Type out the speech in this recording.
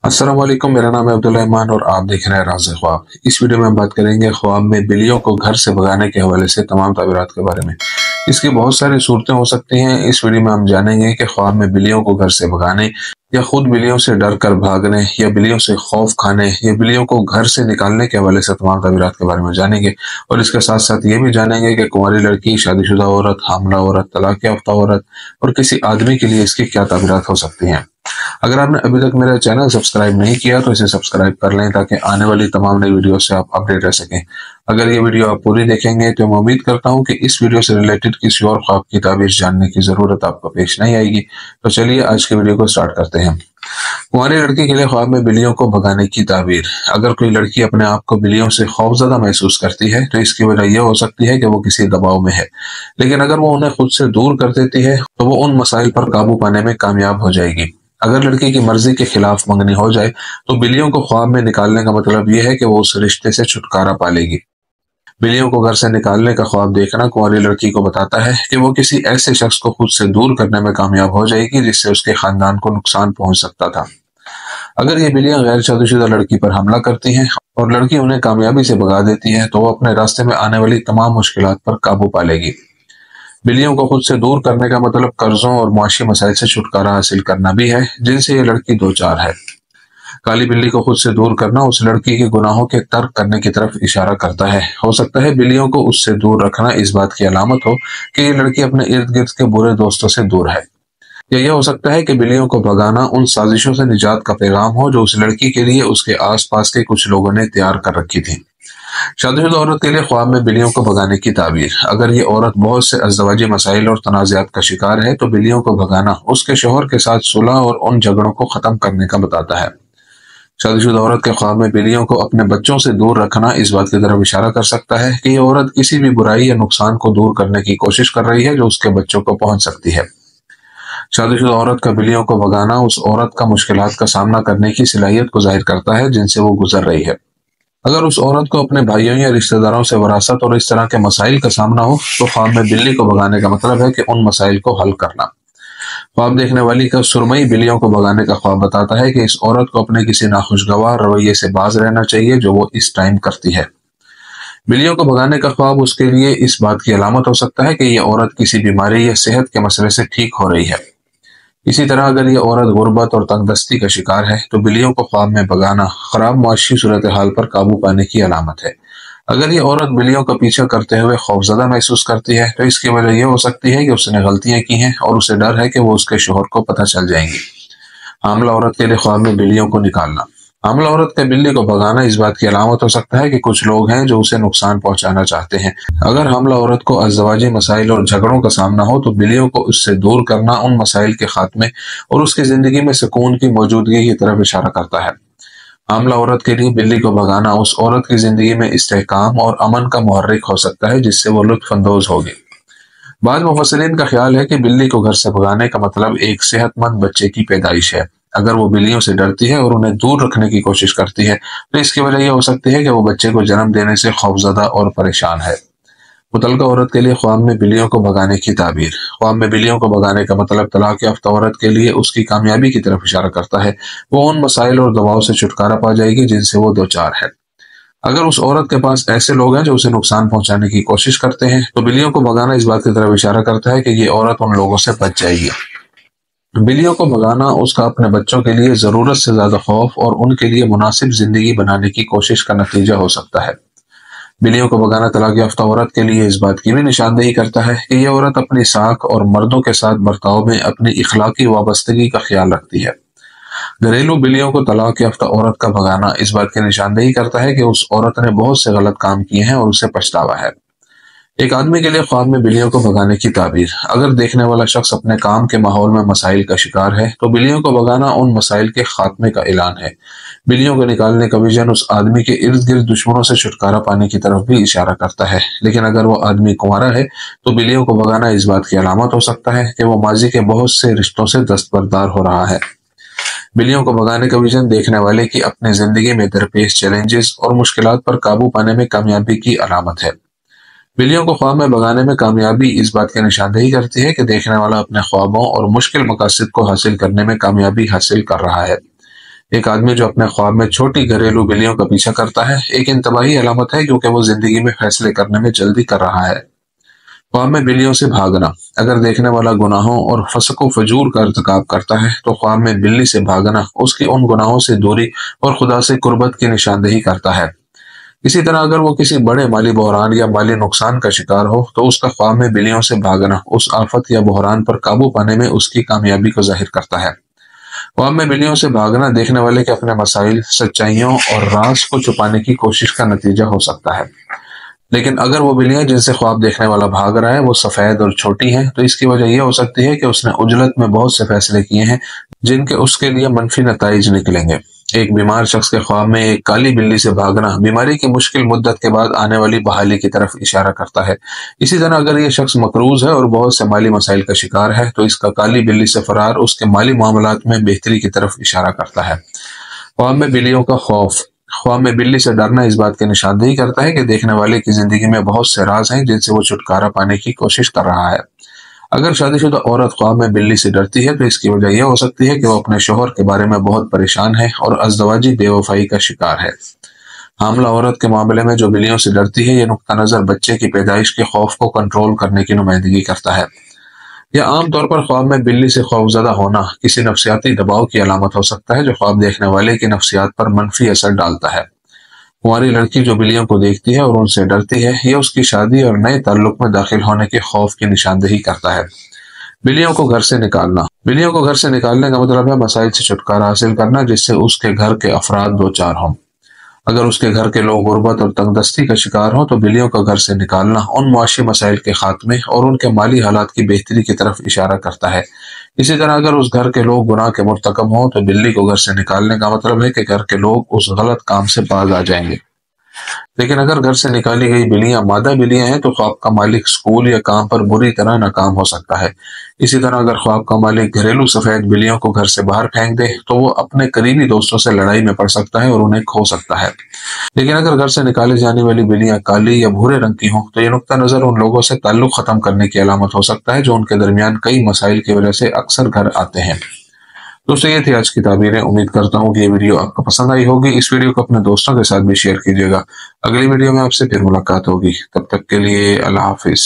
अस्सलाम वालेकुम। मेरा नाम है अब्दुल्ला ईमान और आप देख रहे हैं राज़ ख्वाब। इस वीडियो में हम बात करेंगे ख्वाब में बिल्लियों को घर से भगाने के हवाले से तमाम ताबीरात के बारे में। इसकी बहुत सारी सूरतें हो सकती हैं। इस वीडियो में हम जानेंगे कि ख्वाब में बिल्लियों को घर से भगाने या खुद बिल्लियों से डर कर भागने या बिल्लियों से खौफ खाने या बिल्लियों को घर से निकालने के हवाले से तमाम ताबीरात के बारे में जानेंगे। और इसके साथ साथ ये भी जानेंगे कि कुंवारी लड़की, शादीशुदा औरत, हामला औरत, तलाक याफ्ता औरत और किसी आदमी के लिए इसकी क्या ताबीरात हो सकती हैं। अगर आपने अभी तक मेरा चैनल सब्सक्राइब नहीं किया तो इसे सब्सक्राइब कर लें ताकि आने वाली तमाम नई वीडियो से आप अपडेट रह सकें। अगर ये वीडियो आप पूरी देखेंगे तो मैं उम्मीद करता हूं कि इस वीडियो से रिलेटेड किसी और ख्वाब की ताबीर जानने की जरूरत आपको पेश नहीं आएगी। तो चलिए आज के वीडियो को स्टार्ट करते हैं। कुंवारी लड़की के लिए ख्वाब में बिल्लियों को भगाने की ताबीर। अगर कोई लड़की अपने आप को बिल्लियों से खौफजदा महसूस करती है तो इसकी वजह यह हो सकती है कि वो किसी दबाव में है, लेकिन अगर वो उन्हें खुद से दूर कर देती है तो वो उन मसाइल पर काबू पाने में कामयाब हो जाएगी। अगर लड़की की मर्जी के खिलाफ मंगनी हो जाए तो बिल्लियों को ख्वाब में निकालने का मतलब यह है कि वो उस रिश्ते से छुटकारा पा लेगी। बिल्लियों को घर से निकालने का ख्वाब देखना कुंवारी लड़की को बताता है कि वो किसी ऐसे शख्स को खुद से दूर करने में कामयाब हो जाएगी जिससे उसके खानदान को नुकसान पहुंच सकता था। अगर ये बिल्लियां गैर शादीशुदा लड़की पर हमला करती हैं और लड़की उन्हें कामयाबी से भगा देती है तो वो अपने रास्ते में आने वाली तमाम मुश्किलात पर काबू पा लेगी। बिल्लियों को खुद से दूर करने का मतलब कर्जों और मुआशी मसाइल से छुटकारा हासिल करना भी है जिनसे ये लड़की दो चार है। काली बिल्ली को खुद से दूर करना उस लड़की के गुनाहों के तर्क करने की तरफ इशारा करता है। हो सकता है बिल्लियों को उससे दूर रखना इस बात की अलामत हो कि ये लड़की अपने इर्द गिर्द के बुरे दोस्तों से दूर है, या यह हो सकता है कि बिल्लियों को भगाना उन साजिशों से निजात का पैगाम हो जो उस लड़की के लिए उसके आसपास के कुछ लोगों ने तैयार कर रखी थी। शादीशुदा औरत के लिए ख्वाब में बिल्लियों को भगाने की ताबीर। अगर ये औरत बहुत से अज़दवाजी मसाइल और तनाज़ात का शिकार है तो बिल्लियों को भगाना उसके शौहर के साथ सुलह और उन झगड़ों को खत्म करने का बताता है। शादीशुदा औरत के ख्वाब में बिल्लियों को अपने बच्चों से दूर रखना इस बात की तरफ इशारा कर सकता है कि यह औरत किसी भी बुराई या नुकसान को दूर करने की कोशिश कर रही है जो उसके बच्चों को पहुंच सकती है। शादीशुदा औरत का बिल्लियों को भगाना उस औरत का मुश्किलात का सामना करने की सलाहियत को जाहिर करता है जिनसे वो गुजर रही है। अगर उस औरत को अपने भाइयों या रिश्तेदारों से वरासत और इस तरह के मसाइल का सामना हो तो ख्वाब में बिल्ली को भगाने का मतलब है कि उन मसाइल को हल करना। ख्वाब देखने वाली का सुरमई बिल्लियों को भगाने का ख्वाब बताता है कि इस औरत को अपने किसी नाखुशगवार रवैये से बाज रहना चाहिए जो वो इस टाइम करती है। बिल्लियों को भगाने का ख्वाब उसके लिए इस बात की अलामत हो सकता है कि यह औरत किसी बीमारी या सेहत के मसले से ठीक हो रही है। इसी तरह अगर यह औरत गुर्बत और तंगदस्ती का शिकार है तो बिल्लियों को ख्वाब में भगाना खराब मुआशी सूरत हाल पर काबू पाने की अलामत है। अगर यह औरत बिल्लियों का पीछा करते हुए खौफजदा महसूस करती है तो इसकी वजह यह हो सकती है कि उसने गलतियां की हैं और उसे डर है कि वो उसके शोहर को पता चल जाएंगी। हामला औरत के लिए ख्वाब में बिल्लियों को निकालना। हामला औरत के बिल्ली को भगाना इस बात की अलामत हो सकता है कि कुछ लोग हैं जो उसे नुकसान पहुंचाना चाहते हैं। अगर हामला औरत को अज़दवाजी मसाइल और झगड़ों का सामना हो तो बिल्लियों को उससे दूर करना उन मसाइल के खात्मे और उसकी जिंदगी में सुकून की मौजूदगी की तरफ इशारा करता है। हामला औरत के लिए बिल्ली को भगाना उस औरत की जिंदगी में इस्तेहकाम और अमन का मुहर्रिक हो सकता है जिससे वो लुत्फ अंदोज होगी। बाद मुफस्सिरीन का ख्याल है कि बिल्ली को घर से भगाने का मतलब एक सेहतमंद बच्चे की पैदाइश है। अगर वो बिल्लियों से डरती है और उन्हें दूर रखने की कोशिश करती है तो इसकी वजह यह हो सकती है कि वो बच्चे को जन्म देने से खौफजदा और परेशान है। मुतल्लिका औरत के लिए ख्वाब में बिल्लियों को भगाने की ताबीर। ख्वाब में बिल्लियों को भगाने का मतलब तलाक याफ्ता औरत के लिए उसकी कामयाबी की तरफ इशारा करता है। वो उन मसाइल और दबाव से छुटकारा पा जाएगी जिनसे वो दो चार है। अगर उस औरत के पास ऐसे लोग हैं जो उसे नुकसान पहुंचाने की कोशिश करते हैं तो बिल्लियों को भगाना इस बात की तरफ इशारा करता है कि ये औरत उन लोगों से बच जाएगी। बिल्लियों को भगाना उसका अपने बच्चों के लिए जरूरत से ज्यादा खौफ और उनके लिए मुनासिब जिंदगी बनाने की कोशिश का नतीजा हो सकता है। बिल्लियों को भगाना तलाक याफ्ता औरत के लिए इस बात की भी निशानदेही करता है कि यह औरत अपनी साख और मर्दों के साथ बर्ताव में अपनी इखलाकी वाबस्तगी का ख्याल रखती है। घरेलू बिल्लियों को तलाक याफ्ता औरत का भगाना इस बात की निशानदेही करता है कि उस औरत ने बहुत से गलत काम किए हैं और उसे पछतावा है। एक आदमी के लिए ख्वाब में बिल्लियों को भगाने की ताबीर। अगर देखने वाला शख्स अपने काम के माहौल में मसाइल का शिकार है तो बिल्लियों को भगाना उन मसाइल के खात्मे का ऐलान है। बिल्लियों को निकालने का विजन उस आदमी के इर्द गिर्द दुश्मनों से छुटकारा पाने की तरफ भी इशारा करता है। लेकिन अगर वो आदमी कुंवारा है तो बिल्लियों को भगाना इस बात की अलामत हो सकता है कि वो माजी के बहुत से रिश्तों से दस्तबरदार हो रहा है। बिल्लियों को भगाने का विजन देखने वाले की अपनी जिंदगी में दरपेश चैलेंजेस और मुश्किलात पर काबू पाने में कामयाबी की अलामत है। बिल्लियों को ख्वाब में भगाने में कामयाबी इस बात की निशानदेही करती है कि देखने वाला अपने ख्वाबों और मुश्किल मकासद को हासिल करने में कामयाबी हासिल कर रहा है। ایک آدمی جو اپنے خواب میں چھوٹی گھریلو بلیوں کا پیچھا کرتا ہے ایک انتباہی علامت ہے، کیونکہ وہ زندگی میں فیصلے کرنے میں جلدی کر رہا ہے۔ خواب میں بلیوں سے بھاگنا: اگر دیکھنے والا گناہوں اور فسق و فجور کا ارتکاب کرتا ہے تو خواب میں بلی سے بھاگنا اس کی ان گناہوں سے دوری اور خدا سے قربت کی نشاندہی کرتا ہے۔ اسی طرح اگر وہ کسی بڑے مالی بحران یا مالی نقصان کا شکار ہو تو اس کا خواب میں بلیوں سے بھاگنا اس آفت یا بحران پر قابو پانے میں اس کی کامیابی کو ظاہر کرتا ہے۔ خواب میں بلیوں سے بھاگنا دیکھنے والے کے اپنے مسائل، سچائیوں اور راز کو چھپانے کی کوشش کا نتیجہ ہو سکتا ہے۔ لیکن اگر وہ بلیاں جن سے خواب دیکھنے والا بھاگ رہا ہے وہ سفید اور چھوٹی ہیں تو اس کی وجہ یہ ہو سکتی ہے کہ اس نے عجلت میں بہت سے فیصلے کیے ہیں جن کے اس کے لیے منفی نتائج نکلیں گے۔ ایک بیمار شخص کے خواب میں ایک کالی بلی سے بھاگنا بیماری کی مشکل مدت کے بعد آنے والی بحالی کی طرف اشارہ کرتا ہے۔ اسی طرح اگر یہ شخص مقروض ہے اور بہت سے مالی مسائل کا شکار ہے تو اس کا کالی بلی سے فرار اس کے مالی معاملات میں بہتری کی طرف اشارہ کرتا ہے۔ خواب میں بلیوں کا خوف: خواب میں بلی سے ڈرنا اس بات کی نشاندہی کرتا ہے کہ دیکھنے والے کی زندگی میں بہت سے راز ہیں جن سے وہ چھٹکارا پانے کی کوشش کر رہا ہے۔ اگر شادی شدہ عورت خواب میں بلی سے ڈرتی ہے تو اس کی وجہ یہ ہو سکتی ہے کہ وہ اپنے شوہر کے بارے میں بہت پریشان ہے اور ازدواجی بے وفائی کا شکار ہے۔ حاملہ عورت کے معاملے میں جو بلیوں سے ڈرتی ہے یہ نقطہ نظر بچے کی پیدائش کے خوف کو کنٹرول کرنے کی نمائندگی کرتا ہے۔ یا عام طور پر خواب میں بلی سے خوفزدہ ہونا کسی نفسیاتی دباؤ کی علامت ہو سکتا ہے جو خواب دیکھنے والے کی نفسیات پر منفی اثر ڈالتا ہے۔ کنواری لڑکی جو بلیوں کو دیکھتی ہے اور ان سے ڈرتی ہے یہ اس کی شادی اور نئے تعلق میں داخل ہونے کے خوف کی نشاندہی کرتا ہے۔ بلیوں کو گھر سے نکالنا: بلیوں کو گھر سے نکالنے کا مطلب ہے مسائل سے چھٹکارا حاصل کرنا جس سے اس کے گھر کے افراد دو چار ہوں۔ اگر اس کے گھر کے لوگ غربت اور تنگ دستی کا شکار ہوں تو بلیوں کا گھر سے نکالنا ان معاشی مسائل کے خاتمے اور ان کے مالی حالات کی بہتری کی طرف اشارہ کرتا ہے۔ اسی طرح اگر اس گھر کے لوگ گناہ کے مرتکب ہوں تو بلی کو گھر سے نکالنے کا مطلب ہے کہ گھر کے لوگ اس غلط کام سے باز آ جائیں گے۔ لیکن اگر گھر سے نکالی گئی بلیاں مادہ بلیاں ہیں تو خواب کا مالک اسکول یا کام پر بری طرح ناکام ہو سکتا ہے۔ اسی طرح اگر خواب کا مالک گھریلو سفید بلیوں کو گھر سے باہر پھینک دے تو وہ اپنے قریبی دوستوں سے لڑائی میں پڑ سکتا ہے اور انہیں کھو سکتا ہے۔ لیکن اگر گھر سے نکالی جانے والی بلیاں کالی یا بھورے رنگ کی ہوں تو یہ نقطہ نظر ان لوگوں سے تعلق ختم کرنے کی علامت ہو سکتا ہے جو ان کے درمیان کئی مسائل کی وجہ سے اکثر گھر آتے ہیں۔ دوستو یہ تھی آج کی تعبیریں۔ امید کرتا ہوں کہ یہ ویڈیو آپ کو پسند آئی ہوگی۔ اس ویڈیو کو اپنے دوستوں کے ساتھ بھی شیئر کیجیے گا۔ اگلی ویڈیو میں آپ سے پھر ملاقات ہوگی، تب تک کے لیے اللہ حافظ۔